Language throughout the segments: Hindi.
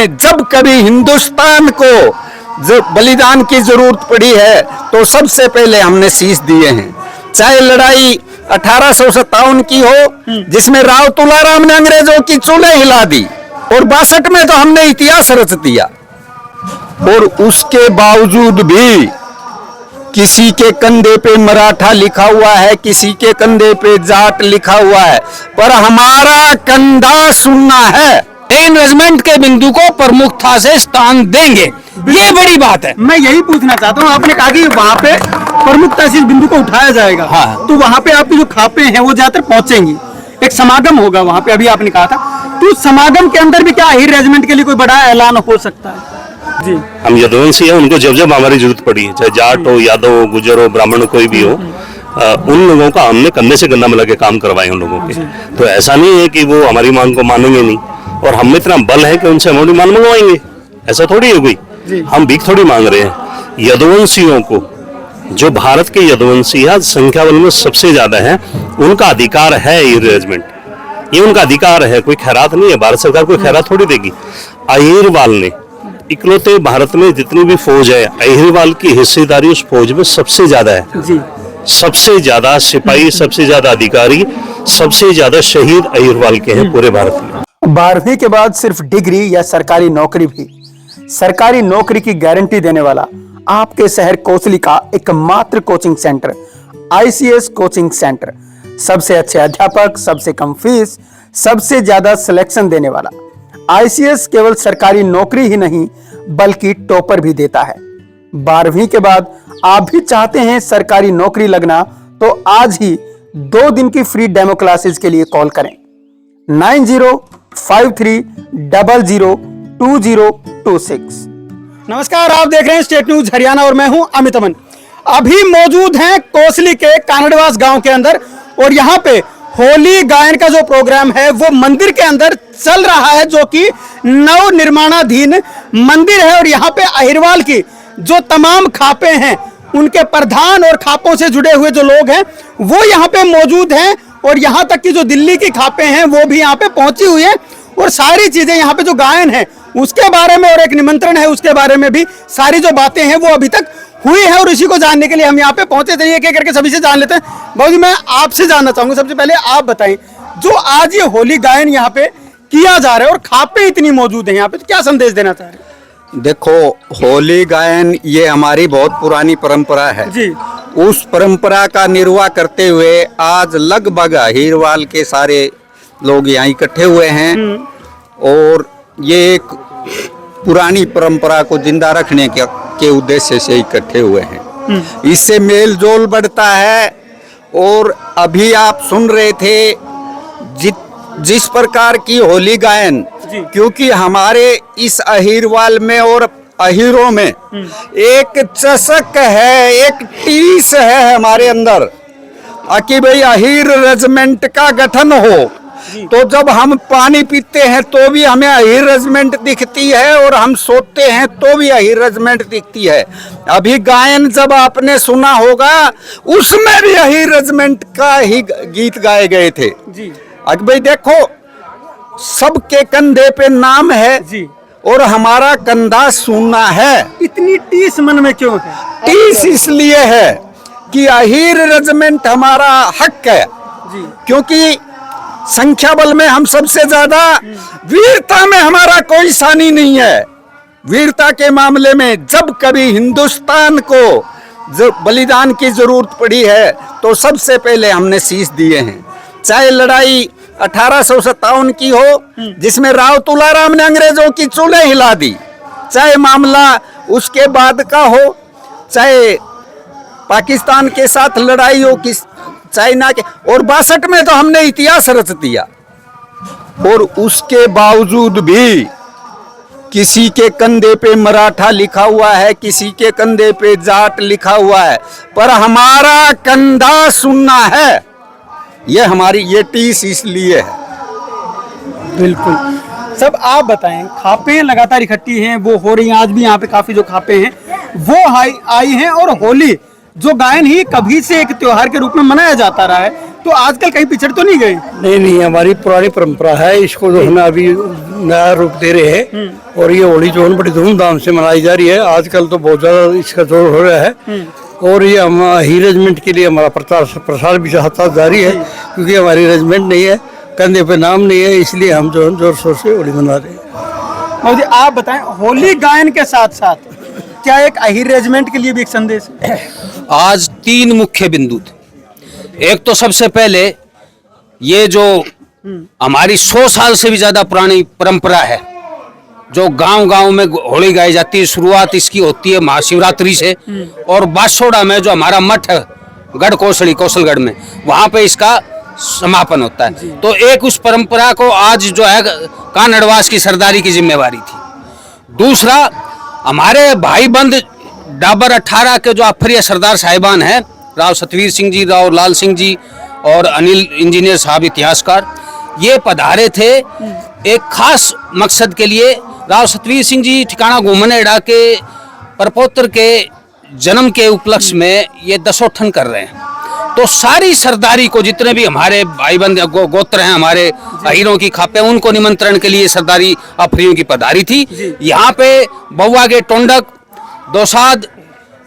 में जब कभी हिंदुस्तान को बलिदान की जरूरत पड़ी है तो सबसे पहले हमने शीश दिए हैं। चाहे लड़ाई 1857 की हो जिसमें राव तुलाराम ने अंग्रेजों की चूल्हे हिला दी, और 62 में तो हमने इतिहास रच दिया, और उसके बावजूद भी किसी के कंधे पे मराठा लिखा हुआ है, किसी के कंधे पे जाट लिखा हुआ है, पर हमारा कंधा सुनना है। इन्वेस्टमेंट के बिंदु को प्रमुखता से स्थान देंगे, ये बड़ी बात है। मैं यही पूछना चाहता हूँ, आपने कहा कि वहाँ पे प्रमुखता से इस बिंदु को उठाया जाएगा। हाँ। तो वहाँ पे आपकी जो खापे हैं वो ज्यादातर पहुंचेंगी, एक समागम होगा वहाँ पे, अभी आपने कहा था। तो समागम के अंदर भी क्या अहीर रेजिमेंट के लिए कोई बड़ा ऐलान हो सकता है? जी, हम यदुवंशी हैं, उनको जब जब हमारी जरूरत पड़ी, चाहे जाट हो, यादव हो, गुजर हो, ब्राह्मण हो, कोई भी हो, उन लोगों का हमने कंधे से कंधा मिला के काम करवाए उन लोगों के। तो ऐसा नहीं है कि वो हमारी मांग को मानेंगे नहीं, और हम में इतना बल है कि उनसे हमारी मांग मंगवाएंगे, ऐसा थोड़ी हो गई। हम भीख थोड़ी मांग रहे हैं। यदुवंशियों को, जो भारत के यदुवंशी संख्या बल में सबसे ज्यादा है, उनका अधिकार है ये रेजिमेंट, ये उनका अधिकार है, कोई खैरात नहीं है। भारत सरकार कोई खैरात थोड़ी देगी। अहीरवाल ने इकलौते भारत में जितनी भी फौज है, अहीरवाल की हिस्सेदारी उस फौज में सबसे ज्यादा है। जी, सबसे ज्यादा सिपाही, सबसे ज्यादा अधिकारी, सबसे ज्यादा शहीद अहीरवाल के हैं पूरे भारत में। 12वीं के बाद सिर्फ डिग्री या सरकारी नौकरी भी, सरकारी नौकरी की गारंटी देने वाला आपके शहर कोसली का एकमात्र coaching centre ICS coaching centre. सबसे अच्छे अध्यापक, सबसे कम फीस, सबसे ज्यादा सिलेक्शन देने वाला। ICS केवल सरकारी नौकरी ही नहीं बल्कि टॉपर भी देता है। 12वीं के बाद आप भी चाहते हैं सरकारी नौकरी लगना, तो आज ही 2 दिन की फ्री डेमो क्लासेस के लिए कॉल करें 9053002026। नमस्कार, आप देख रहे हैं स्टेट न्यूज हरियाणा और मैं हूं अमित अमन। अभी मौजूद हैं कोसली के कानड़वास गांव के अंदर, और यहां पे होली गायन का जो प्रोग्राम है वो मंदिर के अंदर चल रहा है, जो कि नव निर्माणाधीन मंदिर है। और यहाँ पे अहीरवाल की जो तमाम खापे हैं, उनके प्रधान और खापों से जुड़े हुए जो लोग हैं वो यहाँ पे मौजूद हैं, और यहाँ तक कि जो दिल्ली की खापे हैं वो भी यहाँ पे पहुंची हुई है। और सारी चीजें यहाँ पे जो गायन है उसके बारे में, और एक निमंत्रण है उसके बारे में भी सारी जो बातें हैं वो अभी तक हुई है, और इसी को जानने के लिए हम यहाँ पे पहुंचे थे। एक एक करके सभी से जान लेते हैं। बाबूजी, मैं आपसे जानना चाहूंगा, सबसे पहले आप बताएं, जो आज ये होली गायन यहाँ पे किया जा रहा है और खापे इतनी मौजूद है यहाँ पे, तो क्या संदेश देना चाह रहे हैं? देखो, होली गायन ये हमारी बहुत पुरानी परंपरा है जी। उस परंपरा का निर्वाह करते हुए आज लगभग अहीरवाल के सारे लोग यहाँ इकट्ठे हुए हैं, और ये एक पुरानी परंपरा को जिंदा रखने के उद्देश्य से इकट्ठे हुए हैं। इससे मेल जोल बढ़ता है। और अभी आप सुन रहे थे जिस प्रकार की होली गायन, क्योंकि हमारे इस अहीरवाल में और अहीरों में एक चसक है, एक टीस है हमारे अंदर कि भाई अहीर रेजिमेंट का गठन हो। तो जब हम पानी पीते हैं तो भी हमें अहीर रेजिमेंट दिखती है, और हम सोते हैं तो भी अहीर रेजिमेंट दिखती है। अभी गायन जब आपने सुना होगा उसमें भी अहीर रेजिमेंट का ही गीत गाए गए थे। जी। अब भाई देखो, सबके कंधे पे नाम है जी। और हमारा कंधा सुनना है। इतनी टीस मन में क्यों है? टीस इसलिए है कि अहीर रेजिमेंट हमारा हक है, जी। क्योंकि संख्या बल में हम सबसे ज्यादा, वीरता में हमारा कोई सानी नहीं है। वीरता के मामले में जब कभी हिंदुस्तान को बलिदान की जरूरत पड़ी है तो सबसे पहले हमने शीश दिए हैं। चाहे लड़ाई 1857 की हो जिसमें राव तुलाराम ने अंग्रेजों की चूल्हे हिला दी, चाहे मामला उसके बाद का हो, चाहे पाकिस्तान के साथ लड़ाई हो, चाइना के, और 62 में तो हमने इतिहास रच दिया, और उसके बावजूद भी किसी के कंधे पे मराठा लिखा हुआ है, किसी के कंधे पे जाट लिखा हुआ है, पर हमारा कंधा सुनना है। ये हमारी ये टीस इसलिए है। बिल्कुल। सब आप बताएं, खापे लगातार इकट्ठी हैं, वो हो रही हैं, आज भी यहाँ पे काफी जो खापे हैं वो आई हैं, और होली जो गायन ही कभी से एक त्योहार के रूप में मनाया जाता रहा है, तो आजकल कहीं पिछड़ तो नहीं गए? नहीं, हमारी पुरानी परंपरा है, इसको जो है अभी नया रूप दे रहे हैं और ये होली जो है बड़ी धूमधाम से मनाई जा रही है। आजकल तो बहुत ज्यादा इसका जोर हो रहा है और ये हम ही रेजिमेंट के लिए हमारा प्रसार भी लगातार जारी है, क्योंकि हमारी रेजिमेंट नहीं है, कंधे पे नाम नहीं है, इसलिए हम जो जोर शोर से होली मना रहे हैं। मोदी आप बताएं, होली गायन के साथ साथ क्या एक अहीर रेजिमेंट के लिए भी एक संदेश है? आज 3 मुख्य बिंदु थे। एक तो सबसे पहले ये जो हमारी 100 साल से भी ज्यादा पुरानी परंपरा है, जो गांव-गांव में होली गाई जाती है, शुरुआत इसकी होती है महाशिवरात्रि से, और बासोड़ा में जो हमारा मठ है गढ़ कोसली कौशलगढ़ में, वहां पे इसका समापन होता है। तो एक उस परंपरा को आज जो है कानड़वास की सरदारी की जिम्मेवारी थी। दूसरा, हमारे भाई बंद डाबर 18 के जो अफरिया सरदार साहिबान हैं, राव सतवीर सिंह जी, राव लाल सिंह जी और अनिल इंजीनियर साहब इतिहासकार, ये पधारे थे एक खास मकसद के लिए। राव सतवीर सिंह जी ठिकाना घूमनेड़ा के परपोत्र के जन्म के उपलक्ष्य में ये दसोठन कर रहे हैं। तो सारी सरदारी को, जितने भी हमारे भाई बंद गोत्र हैं, हमारे अहीरों की खापे, उनको निमंत्रण के लिए सरदारी अफरियों की पधारी थी। यहाँ पे बउआ के टोंडक, दोसाद,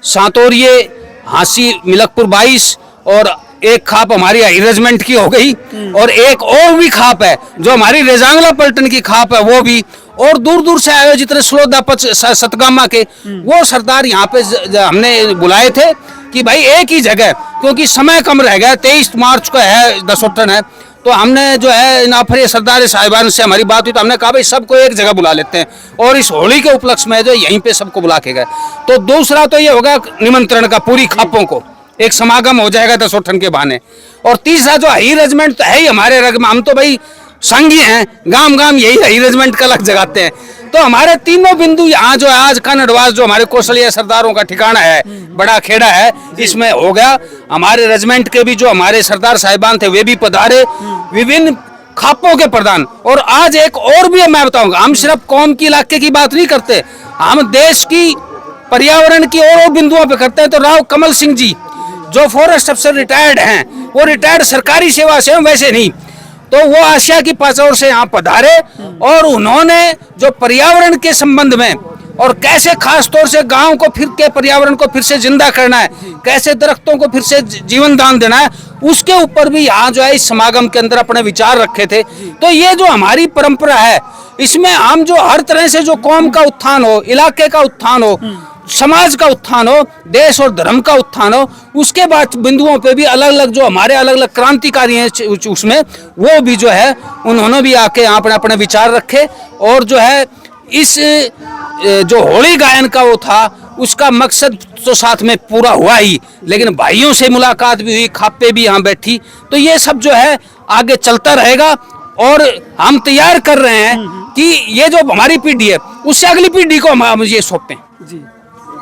सांतोरिये, हांसी मिलकपुर 22 और एक खाप हमारी अहीर रेजिमेंट की हो गई, और एक और भी खाप है जो हमारी रेजांगला पलटन की खाप है, वो भी, और दूर दूर से आए जितने स्लोदा सतगामा के वो सरदार यहाँ पे हमने बुलाए थे कि भाई एक ही जगह, क्योंकि समय कम रह गया, 23 मार्च को है दसोठन है, तो हमने जो है इन अफरिया सरदार साहिबान से हमारी बात हुई, तो हमने कहा भाई सबको एक जगह बुला लेते हैं, और इस होली के उपलक्ष्य में जो यहीं पे सबको बुला के गए। तो दूसरा तो ये होगा निमंत्रण का, पूरी खापों को एक समागम हो जाएगा दसोठन के बहाने। और तीसरा जो अहीर रेजिमेंट तो है ही हमारे रग में, हम तो भाई संघी हैं, गांव गांव यही अहीर रेजिमेंट का लग जगाते हैं। तो हमारे तीनों बिंदु यहाँ जो है आज कानड़वास जो हमारे कौशलिया सरदारों का ठिकाना है, बड़ा खेड़ा है, इसमें हो गया। हमारे रेजिमेंट के भी जो हमारे सरदार साहिबान थे वे भी पधारे, विभिन्न खापों के प्रधान। और आज एक और भी मैं बताऊंगा, हम सिर्फ कौम की इलाके की बात नहीं करते, हम देश की पर्यावरण की और बिंदुओं पे करते हैं। तो राव कमल सिंह जी जो फॉरेस्ट अफसर रिटायर्ड हैं, वो रिटायर्ड सरकारी सेवा से वैसे नहीं, तो वो आसिया की पाचौर से यहाँ पधारे और उन्होंने जो पर्यावरण के संबंध में और कैसे खास तौर से गांव को फिर के पर्यावरण को फिर से जिंदा करना है, कैसे दरख्तों को फिर से जीवन दान देना है, उसके ऊपर भी यहाँ जो है इस समागम के अंदर अपने विचार रखे थे। तो ये जो हमारी परंपरा है, इसमें हम जो हर तरह से जो कौम का उत्थान हो, इलाके का उत्थान हो, समाज का उत्थान हो, देश और धर्म का उत्थान हो, उसके बाद बिंदुओं पे भी अलग अलग जो हमारे अलग अलग क्रांतिकारी हैं उसमें वो भी जो है उन्होंने भी आके यहाँ पर अपने विचार रखे। और जो है इस जो होली गायन का वो था, उसका मकसद तो साथ में पूरा हुआ ही, लेकिन भाइयों से मुलाकात भी हुई, खापे भी यहाँ बैठी। तो ये सब जो है आगे चलता रहेगा और हम तैयार कर रहे हैं कि ये जो हमारी पीढ़ी है उससे अगली पीढ़ी को हम ये सौंपें।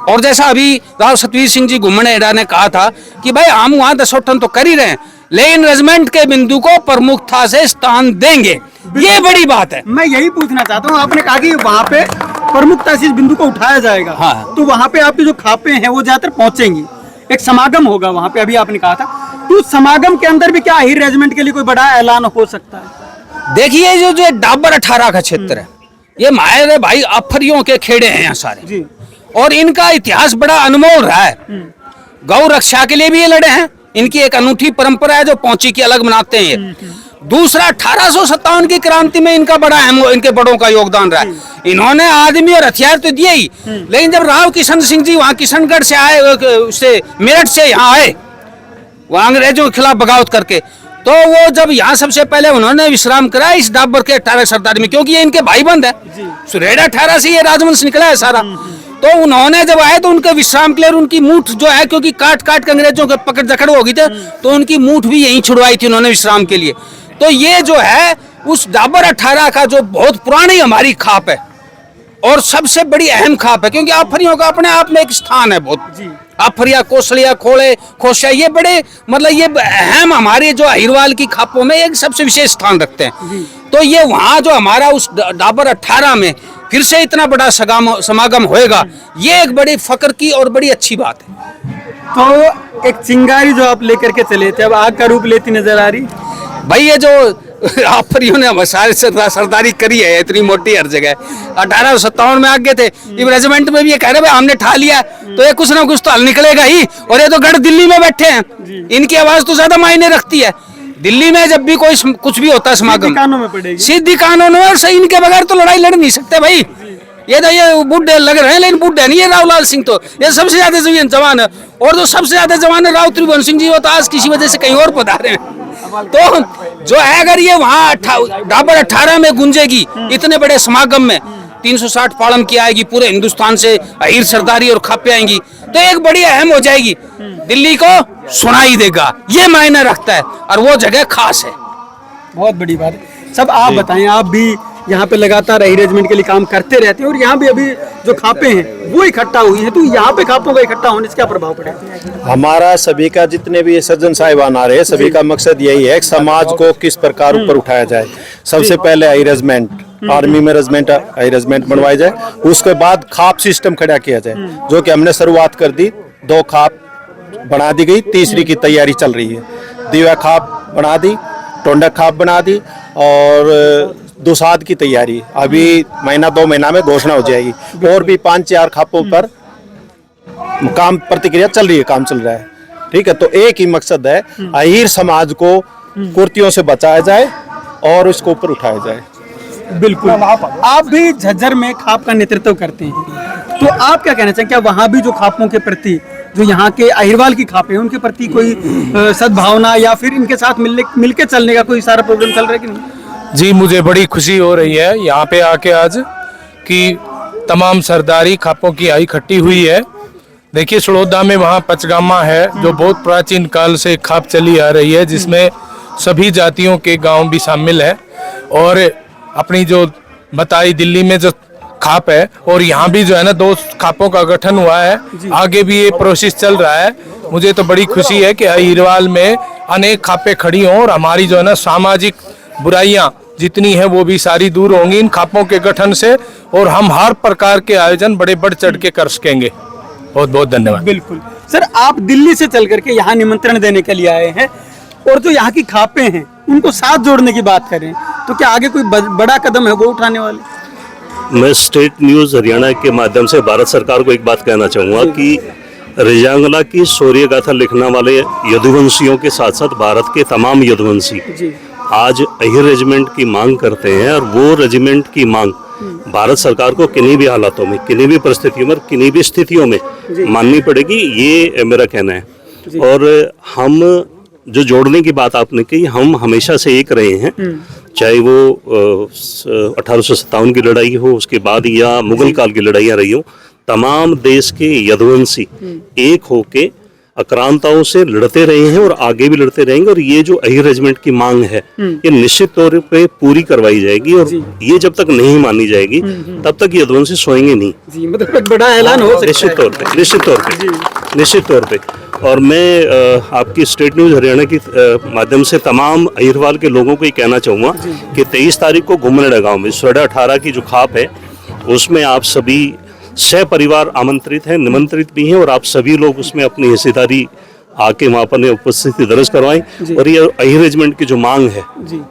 और जैसा अभी राव सतवीर सिंह जी घुमनेड़ा ने कहा था कि भाई हम वहाँ दसोठन तो कर ही रहे हैं, लेकिन रेजिमेंट के बिंदु को प्रमुखता से स्थान देंगे, ये बड़ी बात है। मैं यही पूछना चाहता हूँ, आपने कहा कि वहाँ पे प्रमुखता से इस बिंदु को उठाया जाएगा, हाँ। तो वहाँ पे आपकी जो खापे हैं वो ज्यादातर पहुंचेंगी, एक समागम होगा वहाँ पे, अभी आपने कहा था, तो समागम के अंदर भी क्या अहीर रेजिमेंट के लिए कोई बड़ा ऐलान हो सकता है? देखिए जो डाबर 18 का क्षेत्र है, ये हमारे भाई अफरियों के खेड़े हैं यहाँ सारे जी। और इनका इतिहास बड़ा अनमोल रहा है, गौ रक्षा के लिए भी ये लड़े हैं, इनकी एक अनूठी परंपरा है जो पौंची की अलग मनाते हैं ये। दूसरा 1857 की क्रांति में इनका बड़ा अहम, इनके बड़ों का योगदान रहा है। इन्होंने आदमी और हथियार तो दिए ही, लेकिन जब राव किशन सिंह जी वहाँ किशनगढ़ से आए, उससे मेरठ से यहाँ आए, वहाँ अंग्रेजों के खिलाफ बगावत करके, तो वो जब यहाँ सबसे पहले उन्होंने विश्राम करा इस डाबर के 18 सरदार में, क्योंकि ये इनके भाई बंद है, सुरेड़ा 18 से ये राजवंश निकला है सारा। तो उन्होंने जब आए तो उनके विश्राम के लिए उनकी मूठ जो है, क्योंकि काट काट के अंग्रेजों के पकड़ जकड़ हो गई थे, तो उनकी मूठ भी यहीं छुड़वाई थी उन्होंने विश्राम के लिए। तो ये जो है उस डाबर 18 का जो बहुत पुरानी हमारी खाप है और सबसे बड़ी अहम खाप है, क्योंकि अफरियों का अपने आप में एक स्थान है बहुत। अफरिया, कोसलिया, खोले, खोशिया, ये बड़े मतलब ये अहम हमारे जो अहिरवाल की खापों में एक सबसे विशेष स्थान रखते हैं। तो ये वहाँ जो हमारा उस डाबर 18 में फिर से इतना बड़ा समागम होएगा, ये एक बड़ी फक्र की और बड़ी अच्छी बात है। तो एक चिंगारी जो आप लेकर के चले थे, अब आग का रूप लेती नजर आ रही भाई। ये जो आप परियों ने हमारे सरदारी करी है इतनी मोटी हर जगह। 1857 में आगे थे, इस रेजिमेंट में भी ये कह रहे भाई हमने ठा लिया तो ये कुछ ना कुछ तो हल निकलेगा ही। और ये तो गढ़ दिल्ली में बैठे हैं, इनकी आवाज तो ज्यादा मायने रखती है। दिल्ली में जब भी कोई कुछ भी होता है समागम, कानों में पड़ेगी, सीधी कानून है, और सही इनके बगैर तो लड़ाई लड़ नहीं सकते भाई। ये तो ये बुढ़े लग रहे हैं लेकिन बुढ़े नहीं है रावलाल सिंह, तो ये सबसे ज्यादा जवान है। और जो सबसे ज्यादा जवान है राव त्रिभुवन सिंह जी, वो तो आज किसी वजह से कहीं और पधारे हैं। तो जो है अगर ये वहाँ डाबर 18 में गूंजेगी इतने बड़े समागम में, 360 पालम की आएगी, पूरे हिंदुस्तान से अहीर सरदारी और खापे आएंगी, तो एक बड़ी अहम हो जाएगी, दिल्ली को सुनाई देगा, ये मायने रखता है और वो जगह खास है। बहुत बड़ी बात है। सब आप बताएं, आप भी यहाँ पे लगातार अरेंजमेंट के लिए काम करते रहते हैं और यहाँ भी अभी जो खापे हैं वो इकट्ठा हुई हैं, तो यहाँ पे खापों का इकट्ठा होने से क्या प्रभाव पड़ेगा? हमारा सभी का जितने भी सज्जन साहिबान आ रहे हैं सभी का मकसद यही है कि समाज को किस प्रकार ऊपर उठाया जाए। सबसे पहले अरेंजमेंट, आर्मी में अरेंजमेंट बनवाई जाए, उसके बाद खाप सिस्टम खड़ा किया जाए, जो कि हमने शुरुआत कर दी। 2 खाप बना दी गई, तीसरी की तैयारी चल रही है। दीवा खाप बना दी, टोंडा खाप बना दी और दुसाद की तैयारी अभी महीना 2 महीना में घोषणा हो जाएगी। और भी 5-4 खापों पर काम प्रतिक्रिया चल रही है, काम चल रहा है। ठीक है, तो एक ही मकसद है, अहीर समाज को कुर्तियों से बचाया जाए और उसको ऊपर उठाया जाए। बिल्कुल। आप भी झज्जर में खाप का नेतृत्व करते हैं, तो आप क्या कहना चाहेंगे? क्या वहाँ भी जो खापों के प्रति, जो यहाँ के अहिरवाल की खापे हैं, उनके प्रति कोई सद्भावना या फिर इनके साथ मिलके चलने का कोई सारा प्रोग्राम चल रहा है कि नहीं? जी, मुझे बड़ी खुशी हो रही है यहाँ पे आके आज कि तमाम सरदारी खापों की आई इकट्ठी हुई है। देखिए, सड़ौदा में वहाँ पचगामा है जो बहुत प्राचीन काल से खाप चली आ रही है, जिसमें सभी जातियों के गांव भी शामिल है। और अपनी जो बताई दिल्ली में जो खाप है, और यहाँ भी जो है ना 2 खापों का गठन हुआ है, आगे भी ये प्रोसेस चल रहा है। मुझे तो बड़ी खुशी है कि अहिरवाल में अनेक खापें खड़ी हों और हमारी जो है ना सामाजिक बुराइयां जितनी है वो भी सारी दूर होंगी इन खापों के गठन से, और हम हर प्रकार के आयोजन बड़े बढ़ चढ़ के कर सकेंगे। बहुत बहुत धन्यवाद। बिल्कुल सर, आप दिल्ली से चल करके यहाँ निमंत्रण देने के लिए आए हैं और जो यहाँ की खापें हैं उनको साथ जोड़ने की बात करें, तो क्या आगे कोई बड़ा कदम है वो उठाने वाले? मैं स्टेट न्यूज़ हरियाणा के माध्यम से भारत सरकार को एक बात कहना चाहूँगा कि रिजांगला की शौर्य गाथा लिखने वाले यदुवंशियों के साथ साथ भारत के तमाम यदुवंशी आज अहीर रेजिमेंट की मांग करते हैं, और वो रेजिमेंट की मांग भारत सरकार को किन्हीं भी हालातों में, किन्हीं भी परिस्थितियों में, किन्हीं भी स्थितियों में माननी पड़ेगी, ये मेरा कहना है। और हम जो जोड़ने की बात आपने कही, हम हमेशा से एक रहे हैं, चाहे वो 1857 की लड़ाई हो, उसके बाद या मुगल काल की लड़ाइयाँ रही हो, तमाम देश के यदुवंशी एक होके आक्रांताओं से लड़ते रहे हैं और आगे भी लड़ते रहेंगे। और ये जो अहीर रेजिमेंट की मांग है ये निश्चित तौर पे पूरी करवाई जाएगी, और ये जब तक नहीं मानी जाएगी तब तक यदुवंशी सोएंगे नहीं। जी, मतलब एक बड़ा ऐलान हो सकता है। निश्चित तौर पे। और मैं आपकी स्टेट न्यूज़ हरियाणा की माध्यम से तमाम अहीरवाल के लोगों को ये कहना चाहूँगा कि 23 तारीख को घुमनेड़ा गाँव में 18.5 की जो खाप है उसमें आप सभी परिवार आमंत्रित हैं, निमंत्रित भी हैं, और आप सभी लोग उसमें अपनी हिस्सेदारी आके वहाँ पर उपस्थिति दर्ज करवाएं। और ये अहीर रेजिमेंट की जो मांग है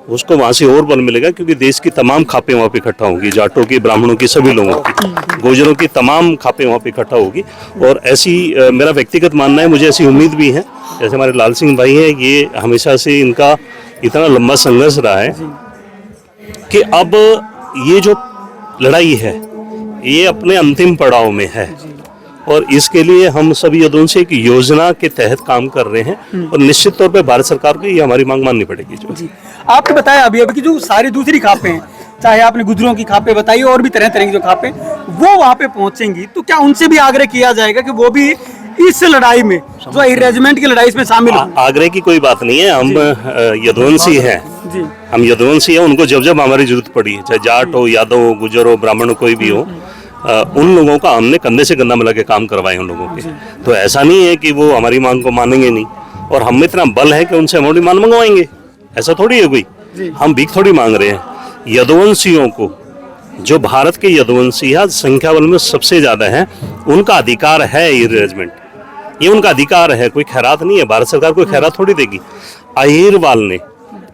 उसको वहाँ से और बल मिलेगा, क्योंकि देश की तमाम खापें वहाँ पे इकट्ठा होंगी, जाटों की, ब्राह्मणों की, सभी लोगों की, गुर्जरों की तमाम खापें वहाँ पे इकट्ठा होगी। और ऐसी मेरा व्यक्तिगत मानना है, मुझे ऐसी उम्मीद भी है, जैसे हमारे लाल सिंह भाई हैं, ये हमेशा से इनका इतना लंबा संघर्ष रहा है कि अब ये जो लड़ाई है ये अपने अंतिम पड़ाव में है, और इसके लिए हम सभी यदुवंशी एक योजना के तहत काम कर रहे हैं, और निश्चित तौर पे भारत सरकार को ये हमारी मांग माननी पड़ेगी। जी, आपने बताया अभी की जो सारी दूसरी खापें हैं, चाहे आपने गुजरों की खापें बताई और भी तरह तरह की जो खापें वो वहाँ पे पहुंचेंगी, तो क्या उनसे भी आग्रह किया जाएगा कि वो भी इस लड़ाई में, जो रेजिमेंट की लड़ाई, इसमें शामिल हो? आग्रह की कोई बात नहीं है, हम यदुवंशी हैं, हम यदुवंशी हैं, उनको जब जब हमारी जरूरत पड़ी, चाहे जाट हो, यादव हो, गुजर हो, ब्राह्मण हो, कोई भी हो, उन लोगों का हमने कंधे से कंधा मिला के काम करवाए उन लोगों के। तो ऐसा नहीं है कि वो हमारी मांग को मानेंगे नहीं, और हम में इतना बल है कि उनसे हमारी मांग मंगवाएंगे, ऐसा थोड़ी है कोई, हम भीख थोड़ी मांग रहे हैं। यदुवंशियों को, जो भारत के यदुवंशी आज संख्या बल में सबसे ज्यादा है, उनका अधिकार है ये रेजिमेंट, ये उनका अधिकार है, कोई खैरात नहीं है, भारत सरकार कोई खैरात थोड़ी देगी। अहीरवाल ने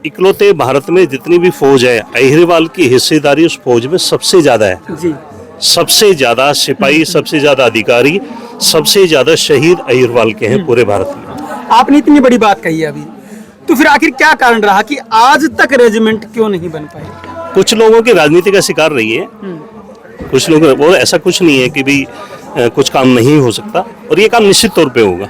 इकलौते भारत में जितनी भी फौज है, अहिरवाल की हिस्सेदारी उस फौज में सबसे ज्यादा है। जी सबसे ज्यादा सिपाही, सबसे ज्यादा अधिकारी, सबसे ज्यादा शहीद अहिरवाल के हैं पूरे भारत में। आपने इतनी बड़ी बात कही है अभी, तो फिर आखिर क्या कारण रहा कि आज तक रेजिमेंट क्यों नहीं बन पाए? कुछ लोगों की राजनीति का शिकार रही है, कुछ लोग, और ऐसा कुछ नहीं है कि भी कुछ काम नहीं हो सकता, और ये काम निश्चित तौर पे होगा।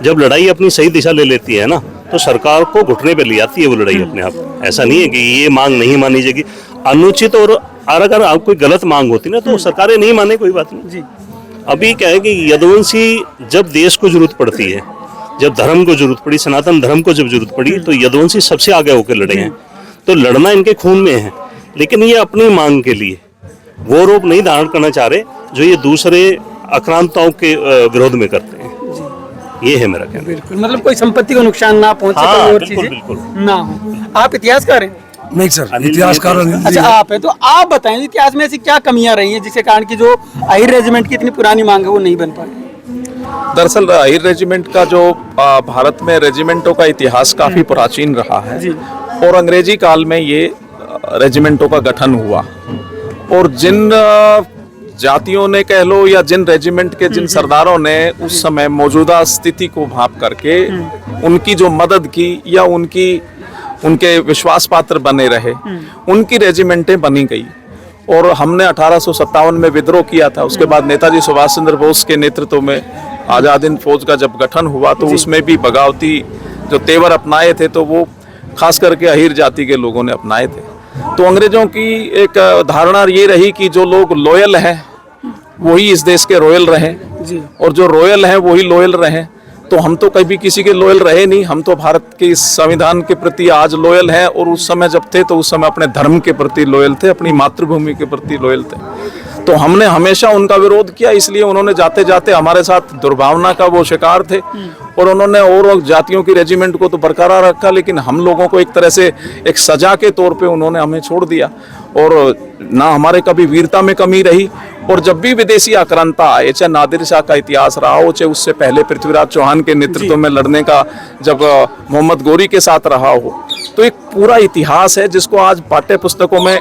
जब लड़ाई अपनी सही दिशा ले लेती है ना, तो सरकार को घुटने पे ले आती है वो लड़ाई अपने आप। ऐसा नहीं है कि ये मांग नहीं मानी जाएगी, अनुचित और अगर आप कोई गलत मांग होती ना तो सरकारें नहीं माने, कोई बात नहीं। जी अभी क्या है कि यदुवंशी जब देश को जरूरत पड़ती है, जब धर्म को जरूरत पड़ी, सनातन धर्म को जब जरूरत पड़ी, तो यदुवंशी सबसे आगे होकर लड़े हैं। तो लड़ना इनके खून में है, लेकिन ये अपनी मांग के लिए वो रूप नहीं धारण करना चाह रहे जो ये दूसरे आक्रांताओं के विरोध में करते हैं। ये है मेरा कहना। बिल्कुल, मतलब कोई संपत्ति को नुकसान ना पहुंचे, हाँ, कोई और बिल्कुल, चीजें बिल्कुल। ना हो। आप इतिहासकार हैं? नहीं सर, इतिहासकार अच्छा आप है, तो आप बताएं इतिहास में ऐसी क्या कमियां रही हैं जिसके कारण की जो अहिर रेजिमेंट की इतनी पुरानी मांग है वो नहीं बन पाई? दरअसल अहिर रेजिमेंट का जो भारत में रेजिमेंटों का इतिहास काफी प्राचीन रहा है, और अंग्रेजी काल में ये रेजिमेंटों का गठन हुआ, और जिन जातियों ने कह लो या जिन रेजिमेंट के जिन सरदारों ने उस समय मौजूदा स्थिति को भांप करके उनकी जो मदद की या उनके विश्वास पात्र बने रहे, उनकी रेजिमेंटें बनी गई। और हमने 1857 में विद्रोह किया था, उसके बाद नेताजी सुभाष चंद्र बोस के नेतृत्व में आजाद हिंद फौज का जब गठन हुआ तो उसमें भी बगावती जो तेवर अपनाए थे तो वो खास करके अहिर जाति के लोगों ने अपनाए थे। तो अंग्रेजों की एक धारणा ये रही कि जो लोग लॉयल हैं वही इस देश के रॉयल रहें, और जो रॉयल हैं वही लॉयल रहें। तो हम तो कभी किसी के लॉयल रहे नहीं, हम तो भारत के इस संविधान के प्रति आज लॉयल हैं, और उस समय जब थे तो उस समय अपने धर्म के प्रति लॉयल थे, अपनी मातृभूमि के प्रति लॉयल थे। तो हमने हमेशा उनका विरोध किया, इसलिए उन्होंने जाते जाते हमारे साथ दुर्भावना का वो शिकार थे, और उन्होंने और जातियों की रेजिमेंट को तो बरकरार रखा, लेकिन हम लोगों को एक तरह से एक सजा के तौर पे उन्होंने हमें छोड़ दिया, और ना हमारे कभी वीरता में कमी रही। और जब भी विदेशी आक्रांता आए, चाहे नादिर शाह का इतिहास रहा हो, चाहे उससे पहले पृथ्वीराज चौहान के नेतृत्व में लड़ने का जब मोहम्मद गोरी के साथ रहा हो, तो एक पूरा इतिहास है जिसको आज पाठ्य पुस्तकों में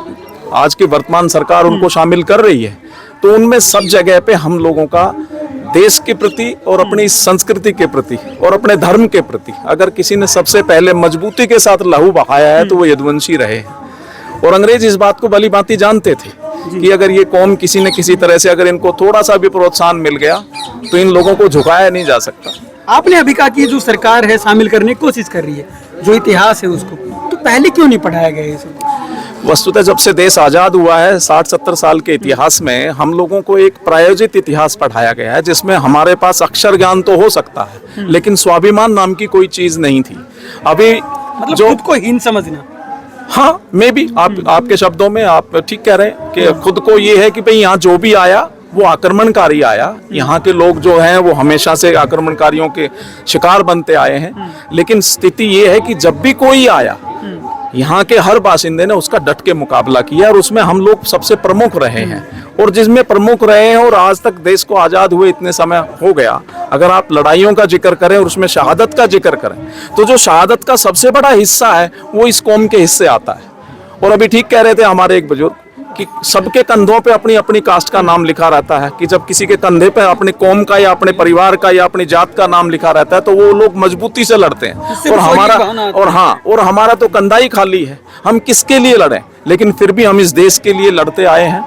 आज की वर्तमान सरकार उनको शामिल कर रही है। तो उनमें सब जगह पे हम लोगों का देश के प्रति और अपनी संस्कृति के प्रति और अपने धर्म के प्रति अगर किसी ने सबसे पहले मजबूती के साथ लहू बहाया है तो वो यदुवंशी रहे हैं। और अंग्रेज इस बात को भली भांति जानते थे कि अगर ये कौम किसी न किसी तरह से अगर इनको थोड़ा सा भी प्रोत्साहन मिल गया तो इन लोगों को झुकाया नहीं जा सकता। आपने अभी कहा कि जो सरकार है शामिल करने की कोशिश कर रही है जो इतिहास है उसको, तो पहले क्यों नहीं पढ़ाया गया ये? वस्तुतः जब से देश आजाद हुआ है 60-70 साल के इतिहास में हम लोगों को एक प्रायोजित इतिहास पढ़ाया गया है, जिसमें हमारे पास अक्षर ज्ञान तो हो सकता है लेकिन स्वाभिमान नाम की कोई चीज नहीं थी। अभी मतलब जो खुद को हीन समझना। हाँ, मैं भी आपके शब्दों में आप ठीक कह रहे हैं कि खुद को ये है कि भाई यहाँ जो भी आया वो आक्रमणकारी आया। यहाँ के लोग जो हैं वो हमेशा से आक्रमणकारियों के शिकार बनते आए हैं, लेकिन स्थिति ये है कि जब भी कोई आया यहाँ के हर बाशिंदे ने उसका डट के मुकाबला किया और उसमें हम लोग सबसे प्रमुख रहे हैं। और जिसमें प्रमुख रहे हैं और आज तक देश को आज़ाद हुए इतने समय हो गया, अगर आप लड़ाइयों का जिक्र करें और उसमें शहादत का जिक्र करें तो जो शहादत का सबसे बड़ा हिस्सा है वो इस कौम के हिस्से आता है। और अभी ठीक कह रहे थे हमारे एक बुजुर्ग कि सबके कंधों पे अपनी अपनी कास्ट का नाम लिखा रहता है, कि जब किसी के कंधे पे अपने कौम का या अपने परिवार का या अपनी जात का नाम लिखा रहता है तो वो लोग मजबूती से लड़ते हैं। और हमारा तो कंधा ही खाली है, हम किसके लिए लड़ें? लेकिन फिर भी हम इस देश के लिए लड़ते आए हैं।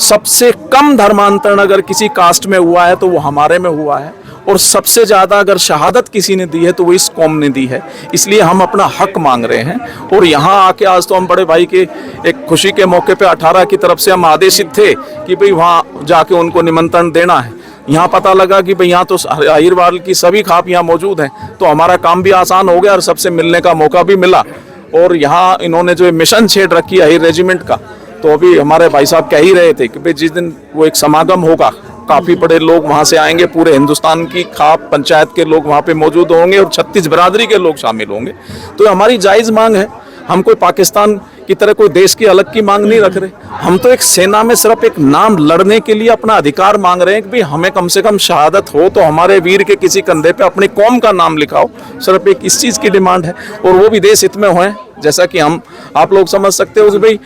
सबसे कम धर्मांतरण अगर किसी कास्ट में हुआ है तो वो हमारे में हुआ है, और सबसे ज्यादा अगर शहादत किसी ने दी है तो वो इस कौम ने दी है। इसलिए हम अपना हक मांग रहे हैं। और यहाँ आके आज तो हम बड़े भाई के एक खुशी के मौके पे 18 की तरफ से हम आदेशित थे कि भाई वहाँ जाके उनको निमंत्रण देना है। यहाँ पता लगा कि भाई यहाँ तो अहिरवाल की सभी खाप यहाँ मौजूद हैं, तो हमारा काम भी आसान हो गया और सबसे मिलने का मौका भी मिला। और यहाँ इन्होंने जो मिशन छेड़ रखी अहिर रेजिमेंट का, तो अभी हमारे भाई साहब कह ही रहे थे कि भाई जिस दिन वो एक समागम होगा काफी बड़े लोग वहां से आएंगे, पूरे हिंदुस्तान की खाप पंचायत के लोग वहां पे मौजूद होंगे और 36 बिरादरी के लोग शामिल होंगे। तो हमारी जायज मांग है। हम कोई पाकिस्तान की तरह कोई देश की अलग की मांग नहीं रख रहे। हम तो एक सेना में सिर्फ एक नाम लड़ने के लिए अपना अधिकार मांग रहे हैं कि भाई हमें कम से कम शहादत हो तो हमारे वीर के किसी कंधे पे अपनी कौम का नाम लिखाओ। सिर्फ एक इस चीज की डिमांड है, और वो भी देश हित में होए। जैसा कि आप लोग समझ सकते हो कि भाई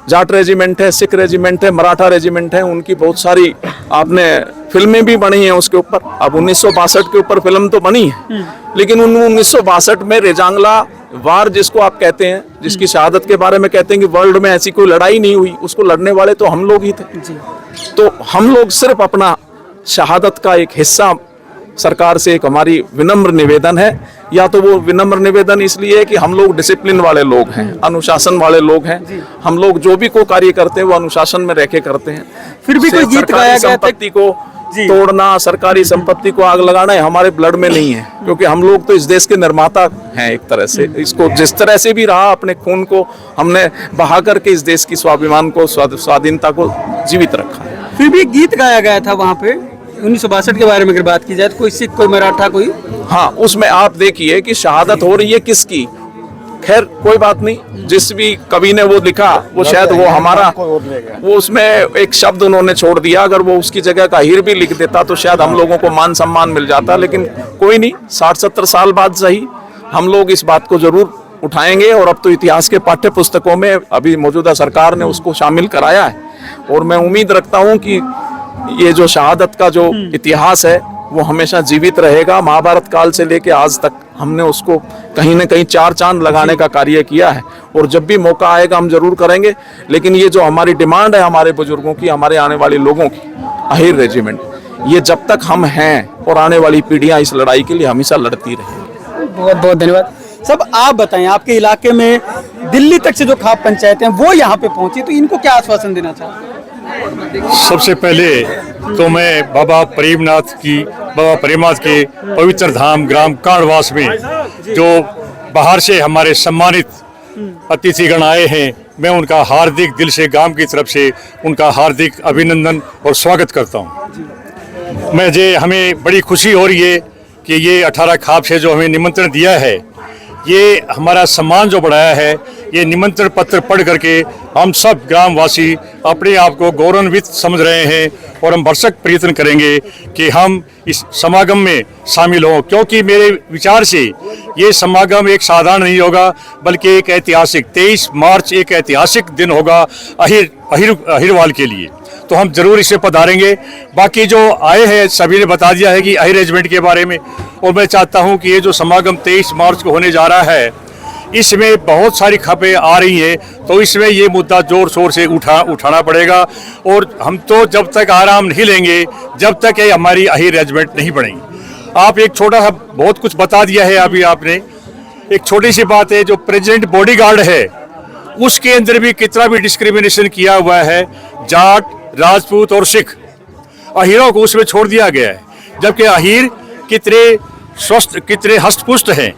जाट रेजिमेंट है, सिख रेजिमेंट है, मराठा रेजिमेंट है, उनकी बहुत सारी आपने फिल्में भी बनी हैं उसके ऊपर। अब 1962 के ऊपर फिल्म तो बनी है, लेकिन 1962 में रेजांगला वार जिसको आप कहते हैं, जिसकी शहादत के बारे में कहते हैं कि वर्ल्ड में ऐसी कोई लड़ाई नहीं हुई, उसको लड़ने वाले तो हम लोग ही थे। तो हम लोग सिर्फ अपना शहादत का एक हिस्सा, सरकार से एक हमारी विनम्र निवेदन है, या तो वो विनम्र निवेदन इसलिए है कि हम लोग डिसिप्लिन वाले लोग हैं, अनुशासन वाले लोग हैं, हम लोग जो भी को कार्य करते हैं वो अनुशासन में रह के करते हैं। फिर भी कोई गीत गाया गया था, संपत्ति को तोड़ना, सरकारी संपत्ति को आग लगाना हमारे ब्लड में नहीं है, क्योंकि हम लोग तो इस देश के निर्माता हैं एक तरह से। इसको जिस तरह से भी रहा, अपने खून को हमने बहा करके इस देश की स्वाभिमान को, स्वाधीनता को जीवित रखा है। फिर भी गीत गाया गया था वहाँ पे 1962 के बारे में अगर बात की जाए तो कोई सिख, कोई मराठा, कोई, हाँ, उसमें आप देखिए कि शहादत हो रही है किसकी। खैर कोई बात नहीं, जिस भी कवि ने वो लिखा वो शायद वो हमारा, वो उसमें एक शब्द उन्होंने छोड़ दिया, अगर वो उसकी जगह का हीर भी लिख देता तो शायद हम लोगों को मान सम्मान मिल जाता। लेकिन कोई नहीं, 60-70 साल बाद सही हम लोग इस बात को जरूर उठाएंगे, और अब तो इतिहास के पाठ्य पुस्तकों में अभी मौजूदा सरकार ने उसको शामिल कराया है, और मैं उम्मीद रखता हूँ कि ये जो शहादत का जो इतिहास है वो हमेशा जीवित रहेगा। महाभारत काल से लेके आज तक हमने उसको कहीं न कहीं 4 चांद लगाने का कार्य किया है, और जब भी मौका आएगा हम जरूर करेंगे। लेकिन ये जो हमारी डिमांड है हमारे बुजुर्गों की, हमारे आने वाले लोगों की, अहीर रेजिमेंट, ये जब तक हम हैं और आने वाली पीढ़ियां इस लड़ाई के लिए हमेशा लड़ती रहेंगी। बहुत बहुत धन्यवाद। सब आप बताएं, आपके इलाके में दिल्ली तक से जो खाप पंचायतें हैं वो यहाँ पे पहुंची, तो इनको क्या आश्वासन देना चाहते हैं? सबसे पहले तो मैं बाबा प्रेमनाथ के पवित्र धाम ग्राम कांडवास में जो बाहर से हमारे सम्मानित अतिथिगण आए हैं, मैं उनका हार्दिक दिल से, गांव की तरफ से उनका हार्दिक अभिनंदन और स्वागत करता हूं। हमें बड़ी खुशी हो रही है कि ये 18 खाप से जो हमें निमंत्रण दिया है, ये हमारा सम्मान जो बढ़ाया है, ये निमंत्रण पत्र पढ़ करके हम सब ग्रामवासी अपने आप को गौरवान्वित समझ रहे हैं, और हम भरसक प्रयत्न करेंगे कि हम इस समागम में शामिल हों, क्योंकि मेरे विचार से ये समागम एक साधारण नहीं होगा, बल्कि एक ऐतिहासिक 23 मार्च एक ऐतिहासिक दिन होगा अहीरवाल के लिए। तो हम जरूर इसे पधारेंगे। बाकी जो आए हैं सभी ने बता दिया है कि अहीर रेजिमेंट के बारे में, और मैं चाहता हूं कि ये जो समागम 23 मार्च को होने जा रहा है, इसमें बहुत सारी खबरें आ रही हैं, तो इसमें ये मुद्दा जोर शोर से उठाना पड़ेगा, और हम तो जब तक आराम नहीं लेंगे जब तक ये हमारी अहीर रेजिमेंट नहीं बनेगी। आप एक छोटा सा बहुत कुछ बता दिया है अभी आपने, एक छोटी सी बात है, जो प्रेसिडेंट बॉडीगार्ड है उसके अंदर भी कितना भी डिस्क्रिमिनेशन किया हुआ है, जाट, राजपूत और सिख, अहीरों को उसमें छोड़ दिया गया है, जबकि अहीर कितने स्वस्थ, कितने हस्तपुष्ट हैं,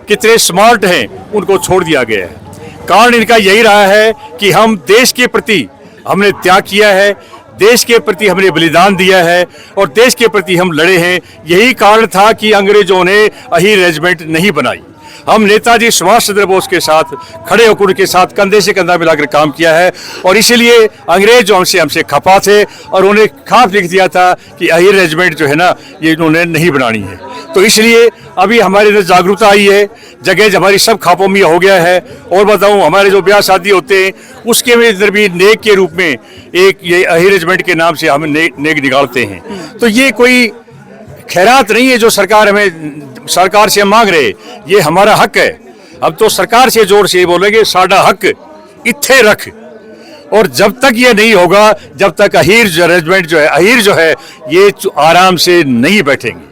कितने स्मार्ट हैं, उनको छोड़ दिया गया है। कारण इनका यही रहा है कि हम देश के प्रति हमने त्याग किया है, देश के प्रति हमने बलिदान दिया है, और देश के प्रति हम लड़े हैं। यही कारण था कि अंग्रेजों ने अहीर रेजिमेंट नहीं बनाई। हम नेताजी सुभाष चंद्र बोस के साथ खड़े होकर उनके साथ कंधे से कंधा मिलाकर काम किया है, और इसीलिए अंग्रेज जो हमसे खपा थे, और उन्हें खाप लिख दिया था कि अहीर रेजिमेंट जो है ना, ये इन्होंने नहीं बनानी है। तो इसलिए अभी हमारे अंदर जागरूकता आई है, जगह हमारी सब खापों में हो गया है। और बताऊं, हमारे जो ब्याह शादी होते हैं उसके अंदर भी नेक के रूप में एक ये अहीर रेजिमेंट के नाम से हम नेक निकालते हैं। तो ये कोई खैरात नहीं है जो सरकार से मांग रहे, ये हमारा हक है। अब तो सरकार से जोर से बोलेंगे साडा हक इत्थे रख, और जब तक ये नहीं होगा, जब तक अहीर रेजिमेंट जो है, अहीर जो है, ये आराम से नहीं बैठेंगे।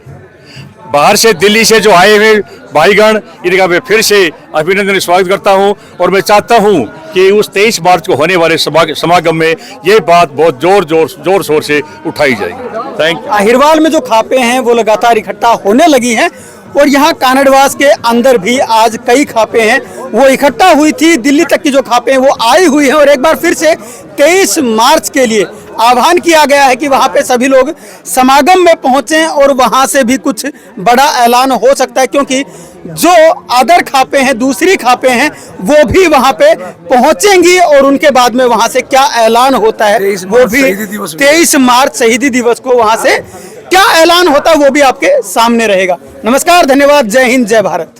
बाहर से, दिल्ली से जो आए हुए भाईगण, इनका मैं फिर से अभिनंदन स्वागत करता हूं, और मैं चाहता हूं कि उस 23 मार्च को होने वाले समागम में ये बात बहुत जोर शोर से उठाई जाएगी। Thank you. अहीरवाल में जो खापें हैं वो लगातार इकट्ठा होने लगी हैं, और यहाँ कानड़वास के अंदर भी आज कई खापें हैं वो इकट्ठा हुई थी। दिल्ली तक की जो खापें हैं वो आई हुई हैं, और एक बार फिर से 23 मार्च के लिए आह्वान किया गया है कि वहाँ पे सभी लोग समागम में पहुँचें, और वहाँ से भी कुछ बड़ा ऐलान हो सकता है, क्योंकि जो अदर खापें हैं, दूसरी खापें हैं, वो भी वहाँ पे पहुँचेंगी, और उनके बाद में वहाँ से क्या ऐलान होता है वो भी 23 मार्च शहीदी दिवस को वहाँ से क्या ऐलान होता है वो भी आपके सामने रहेगा। नमस्कार, धन्यवाद, जय हिंद, जय भारत।